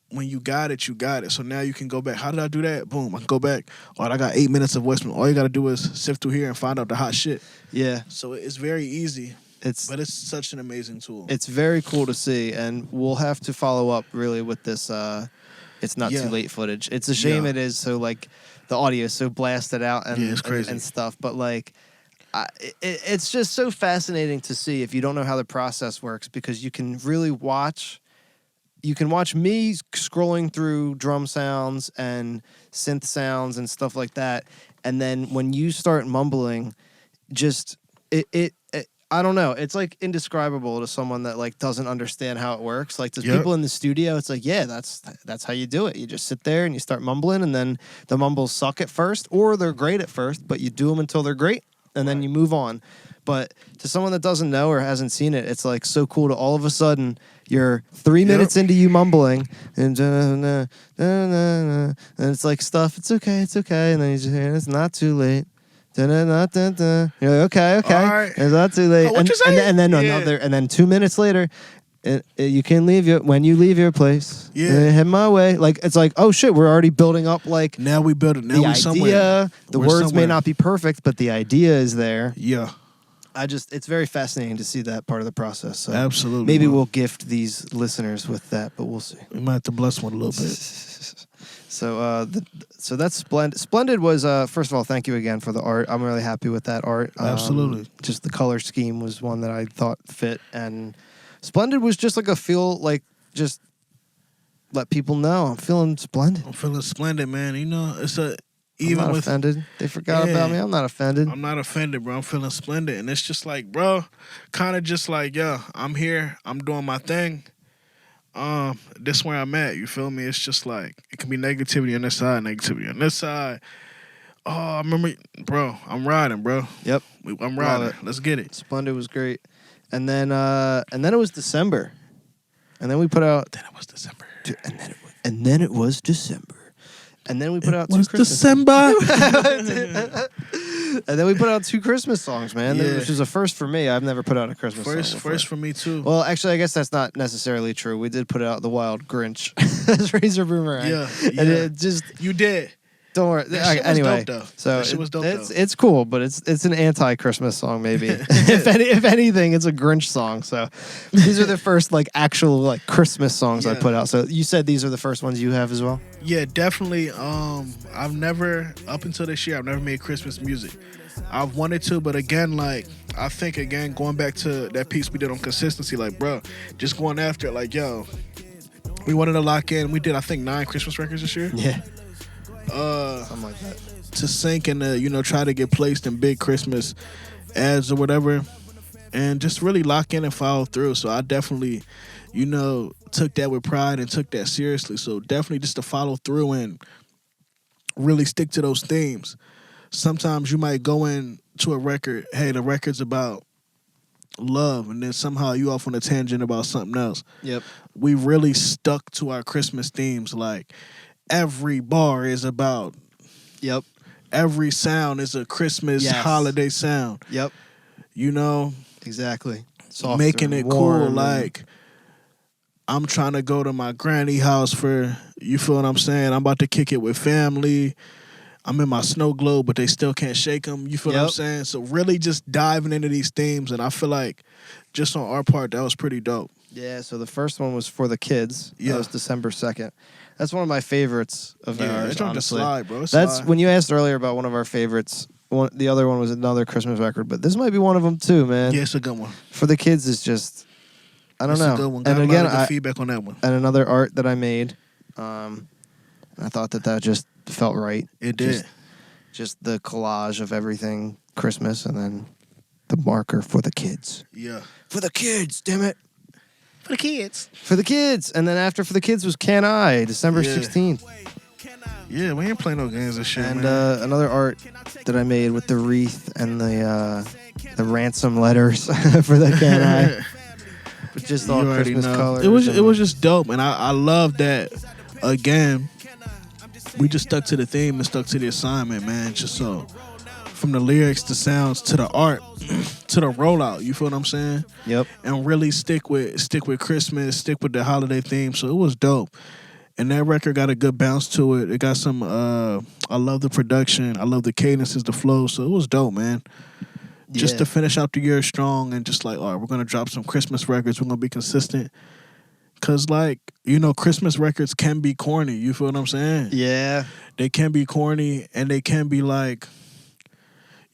when you got it, you got it. So now you can go back. How did I do that? Boom, I can go back. All right, I got 8 minutes of voice memo. All you got to do is sift through here and find out the hot shit. Yeah. So it's very easy. But it's such an amazing tool. It's very cool to see, and we'll have to follow up really with this It's Not Too Late footage. It's a shame it is so like the audio is so blasted out and it's crazy. and stuff. But like, it's just so fascinating to see if you don't know how the process works, because you can really watch. You can watch me scrolling through drum sounds and synth sounds and stuff like that, and then when you start mumbling, just it I don't know. It's like indescribable to someone that like doesn't understand how it works. Like to people in the studio, it's like, that's how you do it. You just sit there and you start mumbling, and then the mumbles suck at first, or they're great at first, but you do them until they're great, and then you move on. But to someone that doesn't know or hasn't seen it, it's like so cool to all of a sudden you're 3 minutes into you mumbling, and it's like stuff. It's okay, and then you just hear it's not too late. You're like, okay. Right. It's not too late. And then another, and then 2 minutes later, you can leave when you leave your place. Head my way. Like it's like, oh shit, we're already building up. Like now we build it. Now the we're idea. Somewhere. The words may not be perfect, but the idea is there. Yeah. It's very fascinating to see that part of the process. So absolutely. Maybe we'll gift these listeners with that, but we'll see. We might have to bless one a little bit. So that's Splendid. Splendid was first of all, thank you again for the art. I'm really happy with that art. Absolutely. Just the color scheme was one that I thought fit, and Splendid was just like a feel like just let people know I'm feeling splendid. I'm feeling splendid, man. You know, I'm not offended. They forgot about me. I'm not offended. I'm not offended, bro. I'm feeling splendid, and it's just like, bro, kind of just like, yo, I'm here. I'm doing my thing. This where I'm at. You feel me? It's just like it can be negativity on this side, negativity on this side. Oh, I remember, bro. I'm riding, bro. Yep, I'm riding. Let's get it. Splendid was great, and then it was December, and then we put out. Then it was December. And then it was December. And then we put out 2 Christmas December. And then we put out 2 Christmas songs, man. Yeah. Which is a first for me. I've never put out a Christmas song. First for me too. Well, actually, I guess that's not necessarily true. We did put out The Wild Grinch as Razor Boomerang. Yeah. And it just You did. don't worry. That shit was Anyway, dope, though. so That shit was dope, though. it's cool, but it's an anti-Christmas song maybe. if anything, it's a Grinch song. So these are the first like actual like Christmas songs I put out. So you said these are the first ones you have as well? Yeah, definitely. I've never, up until this year, I've never made Christmas music. I've wanted to, but again, like, I think, again, going back to that piece we did on consistency, like, bro, just going after it, like, yo, we wanted to lock in. We did, I think, 9 Christmas records this year. Yeah. Something like that. To sync and, try to get placed in big Christmas ads or whatever, and just really lock in and follow through. So I definitely, took that with pride and took that seriously. So definitely just to follow through and really stick to those themes. Sometimes you might go into a record, hey, the record's about love, and then somehow you off on a tangent about something else. Yep. We really stuck to our Christmas themes. Like, every bar is about, Yep. every sound is a Christmas holiday sound. Yep. Exactly. Softer, making it warm, cool. Like, I'm trying to go to my granny house for, you feel what I'm saying? I'm about to kick it with family. I'm in my snow globe, but they still can't shake them. You feel what I'm saying? So really just diving into these themes, and I feel like just on our part, that was pretty dope. Yeah, so the first one was For the Kids. Yeah. That was December 2nd. That's one of my favorites of ours, it's on the honestly. slide, bro. That's when you asked earlier about one of our favorites. The other one was another Christmas record, but this might be one of them too, man. Yeah, it's a good one. For the Kids is just, I don't know. It's a good one. And Got again, a lot of good feedback on that one. And another art that I made. I thought that just felt right. It did. Just the collage of everything Christmas, and then the marker For the Kids. Yeah. For the kids, damn it. For the kids. For the Kids. And then after For the Kids was Can I, December 16th. Yeah, we ain't playing no games and shit, And man. another art that I made with the wreath and the ransom letters for the Can I. But just all You already Christmas know. colors. It was just dope, and I love that. Again, we just stuck to the theme and stuck to the assignment, man. Just so, from the lyrics, to sounds, to the art, to the rollout. You feel what I'm saying? Yep. And really stick with Christmas, stick with the holiday theme. So it was dope. And that record got a good bounce to it. It got some. I love the production. I love the cadences, the flow. So it was dope, man. Just to finish out the year strong, and just like, all right, we're gonna drop some Christmas records. We're gonna be consistent. Cause like, Christmas records can be corny. You feel what I'm saying? Yeah. They can be corny, and they can be like,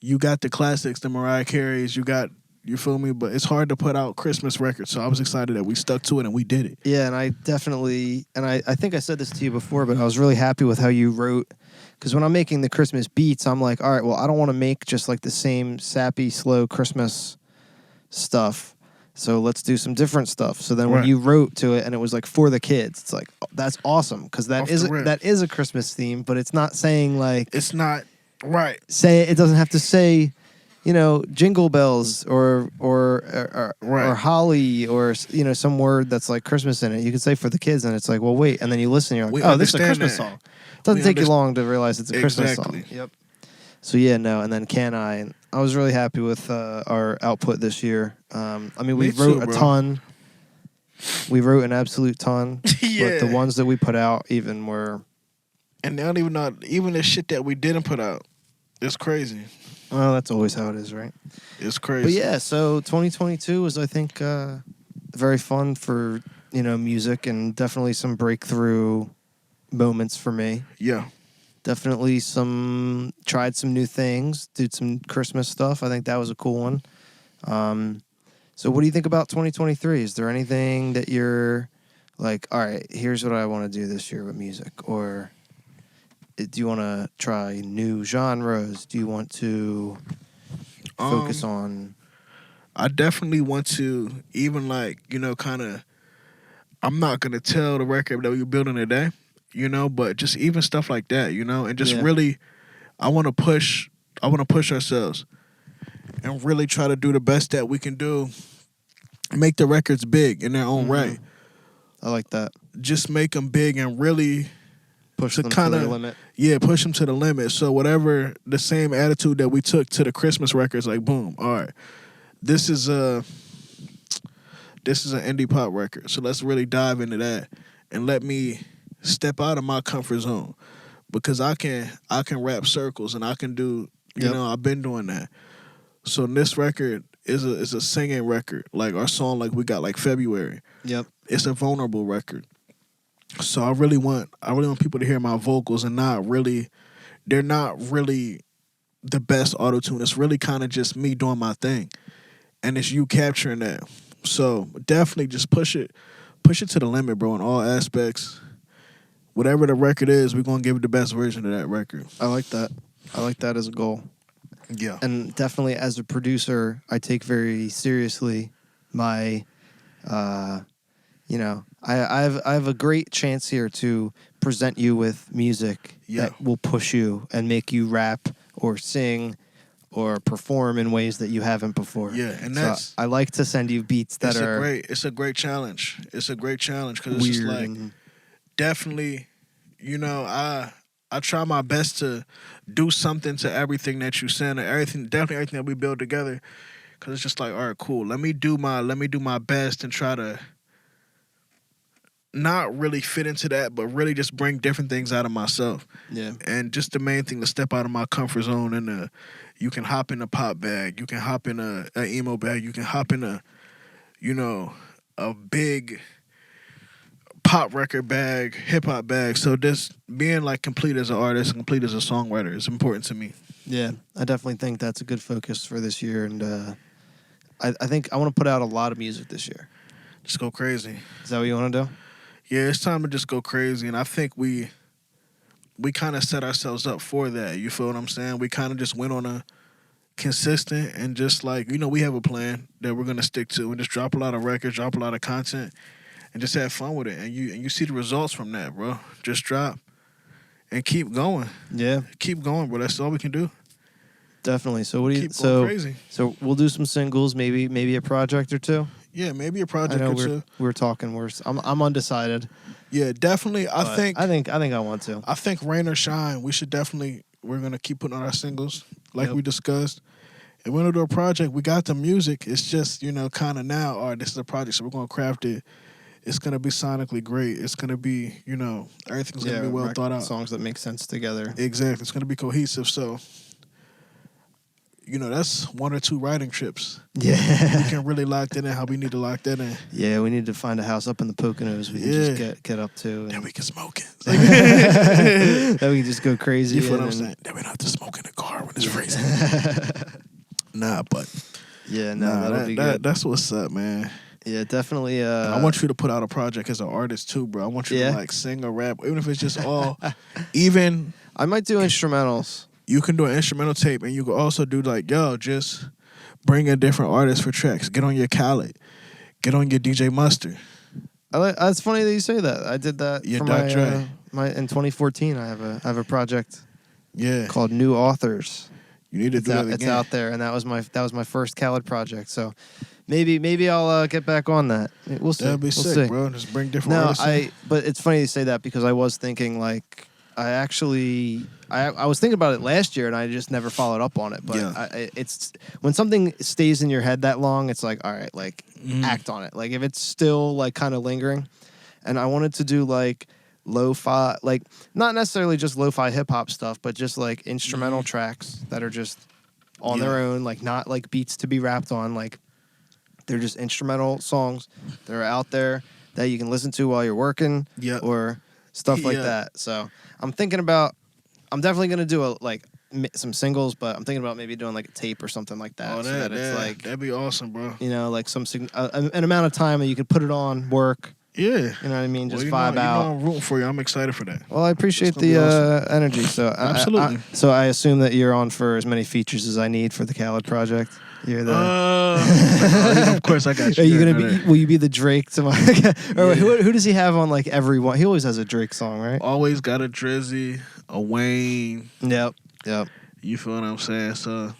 you got the classics, the Mariah Careys, you feel me? But it's hard to put out Christmas records. So I was excited that we stuck to it and we did it. Yeah, and I definitely, and I think I said this to you before, but I was really happy with how you wrote. Because when I'm making the Christmas beats, I'm like, all right, well, I don't want to make just like the same sappy, slow Christmas stuff. So let's do some different stuff. So then when you wrote to it and it was like For the Kids, it's like, oh, that's awesome. Because that is a Christmas theme, but it's not saying like... It's not, right. It doesn't have to say, Jingle Bells or Holly or, some word that's like Christmas in it. You can say For the Kids and it's like, well, wait. And then you listen and you're like, this is a Christmas song. It doesn't take you long to realize it's a Christmas song. Yep. So and then Can I? And I was really happy with our output this year. We wrote a ton. We wrote an absolute ton. But the ones that we put out even were... And they don't even know, even the shit that we didn't put out. It's crazy. Well, that's always how it is, right? It's crazy. But yeah, so 2022 was, I think, very fun for, music, and definitely some breakthrough moments for me. Yeah. Definitely tried some new things, did some Christmas stuff. I think that was a cool one. So what do you think about 2023? Is there anything that you're like, all right, here's what I want to do this year with music? Or do you want to try new genres? Do you want to focus on? I definitely want to even like, kind of, I'm not going to tell the record that we're building today, but just even stuff like that, and just really, I want to push ourselves and really try to do the best that we can do. Make the records big in their own right. I like that. Just make them big and really push them to their limit. Yeah, push them to the limit. So whatever the same attitude that we took to the Christmas records, like boom, all right, this is an indie pop record. So let's really dive into that and let me step out of my comfort zone because I can rap circles and I can do I've been doing that. So this record is a singing record. Like our song, like we got like February. Yep. It's a vulnerable record. So I really want people to hear my vocals and they're not really the best auto-tune. It's really kind of just me doing my thing. And it's you capturing that. So definitely just push it to the limit, bro, in all aspects. Whatever the record is, we're going to give it the best version of that record. I like that. I like that as a goal. Yeah. And definitely as a producer, I take very seriously my, I have a great chance here to present you with music that will push you and make you rap or sing or perform in ways that you haven't before. Yeah, and that's... I like to send you beats that It's a great challenge. It's a great challenge because it's just like, definitely, I try my best to do something to everything that you send, or everything that we build together. Because it's just like, all right, cool. Let me do my best and try to not really fit into that, but really just bring different things out of myself. Yeah. And just the main thing, to step out of my comfort zone. And you can hop in a pop bag, you can hop in a emo bag, you can hop in a big pop record bag, hip hop bag. So this being like complete as an artist, complete as a songwriter is important to me. Yeah, I definitely think that's a good focus for this year, and I think I want to put out a lot of music this year. Just go crazy. Is that what you want to do? Yeah, it's time to just go crazy, and I think we kind of set ourselves up for that. You feel what I'm saying? We kind of just went on a consistent and just like, we have a plan that we're going to stick to and just drop a lot of records, drop a lot of content, and just have fun with it. And you see the results from that, bro. Just drop and keep going. Yeah. Keep going, bro. That's all we can do. Definitely. So what do you keep going crazy. So we'll do some singles, maybe a project or two. Yeah, maybe a project or two. We're talking. I'm undecided. Yeah, definitely. I think I want to. I think rain or shine, we're gonna keep putting on our singles like we discussed. And we're gonna do a project. We got the music. It's just, kind of now, all right, this is a project, so we're gonna craft it. It's gonna be sonically great. It's gonna be, everything's gonna be well thought out. Songs that make sense together. Exactly. It's gonna be cohesive. So that's 1 or 2 writing trips. Yeah. We can really lock that in how we need to lock that in. Yeah, we need to find a house up in the Poconos we can just get up to. Then we can smoke it. Then we can just go crazy. You feel what I'm saying? Then we don't have to smoke in the car when it's freezing. That'll be good. That's what's up, man. Yeah, definitely. I want you to put out a project as an artist too, bro. I want you to like sing or rap, even if it's just all. Even I might do instrumentals. You can do an instrumental tape, and you can also do like, just bring in different artists for tracks. Get on your Khaled. Get on your DJ Mustard. It's funny that you say that. I did that for in 2014. I have a project. Yeah. Called New Authors. You need to do that again. It's out there, and that was my first Khaled project. So maybe I'll get back on that. We'll see. That'd be sick, bro. Just bring different artists. But it's funny you say that because I was thinking like. I was thinking about it last year and I just never followed up on it. But it's when something stays in your head that long, it's like, all right, like act on it. Like if it's still like kind of lingering, and I wanted to do like lo-fi, like not necessarily just lo-fi hip hop stuff, but just like instrumental tracks that are just on their own, like not like beats to be rapped on. Like they're just instrumental songs that are out there that you can listen to while you're working, or stuff like Yeah. that. So I'm thinking about. I'm definitely gonna do some singles, but I'm thinking about maybe doing like a tape or something like that. Oh, so that it's like, that'd be awesome, bro. you know, like an amount of time that you could put it on, work. Yeah. You know what I mean? Just Well, vibe out. I'm rooting for you. I'm excited for that. Well, I appreciate It's gonna be the energy. So Absolutely. So I assume that you're on for as many features as I need for the Khaled project. You're the. Of course, I got you. Are you Yeah, gonna no, be? no. Will you be the Drake to my? Or Yeah. who does he have on like every one? He always has a Drake song, right? Always got a Drizzy, a Wayne. Yep. You feel what I'm saying? So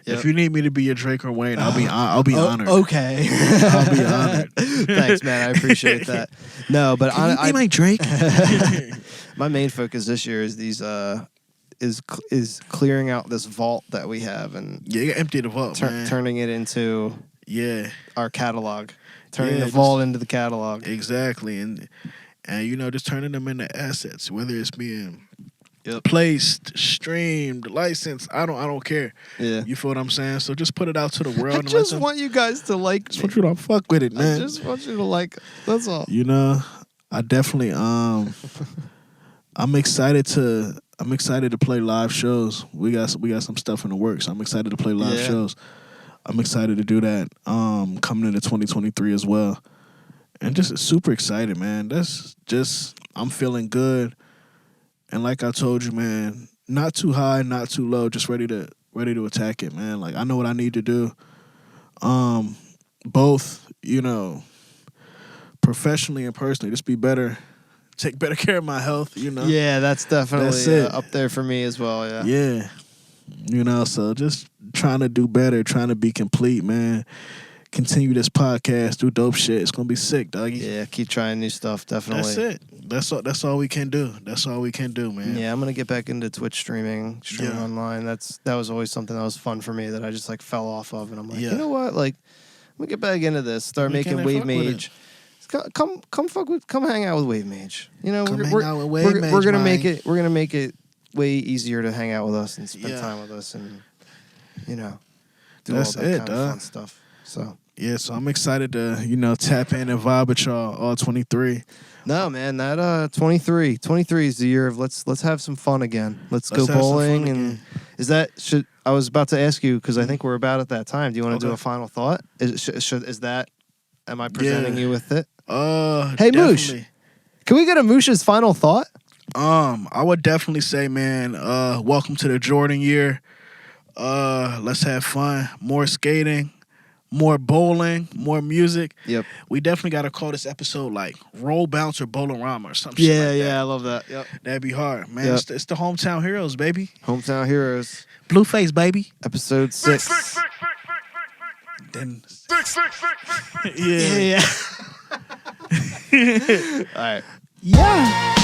Yep. if you need me to be your Drake or Wayne, I'll be honored. Okay. I'll be honored. Thanks, man. I appreciate that. No, but Can you be my Drake? my main focus this year is these is clearing out this vault that we have and Yeah, you empty the vault, man. turning it into Yeah, our catalog, turning Yeah, the vault into the catalog. exactly, and you know, just turning them into assets, whether it's being Yep. placed, streamed, licensed. I don't care. Yeah. You feel what I'm saying? So just put it out to the world. I and just let them, want you guys to like just me. want you to fuck with it, I man. just want you to like it. That's all. You know, I definitely I'm excited to play live shows. We got some stuff in the works. I'm excited to play live Yeah. shows. I'm excited to do that coming into 2023 as well. And just super excited, man. That's just I'm feeling good. And like I told you, man, not too high, not too low, just ready to attack it, man. Like I know what I need to do. Both, you know, professionally and personally, just be better, take better care of my health, you know. Yeah, that's definitely That's it. up there for me as well. Yeah. Yeah. You know, so just trying to do better, trying to be complete, man. Continue this podcast, do dope shit. It's gonna be sick, doggy. Yeah, keep trying new stuff. Definitely. That's it. That's all we can do. That's all we can do, man. Yeah, I'm gonna get back into Twitch streaming Yeah. online. That was always something that was fun for me that I just like fell off of, and I'm like, Yeah. you know what? Like, let me get back into this. Start We making can Wave fuck with Mage. Come hang out with Wave Mage. You know, Come we're, hang we're, out with we're, Wave Mage, we're gonna man. make it way easier to hang out with us and spend Yeah. time with us, and you know, do That's all that it, kind of dog. fun stuff. So. Yeah, so I'm excited to, you know, tap in and vibe with y'all all 23. No, man, that 23 is the year of let's have some fun again. Let's Let's go have some fun bowling again. and I was about to ask you because I think we're about at that time. Do you want to do Okay. a final thought? Am I presenting you with it? Hey, Moosh. Can we get a Moosh's final thought? I would definitely say, man, welcome to the Jordan year. Let's have fun. More skating, more bowling, more music. Yep. We definitely got to call this episode like Roll Bounce or Bowling-Rama or some shit like that. I love that. Yep. That'd be hard, man. Yep. It's the hometown heroes, baby. Hometown Heroes, Blueface, baby. episode 6. Then, Yeah. All right. yeah.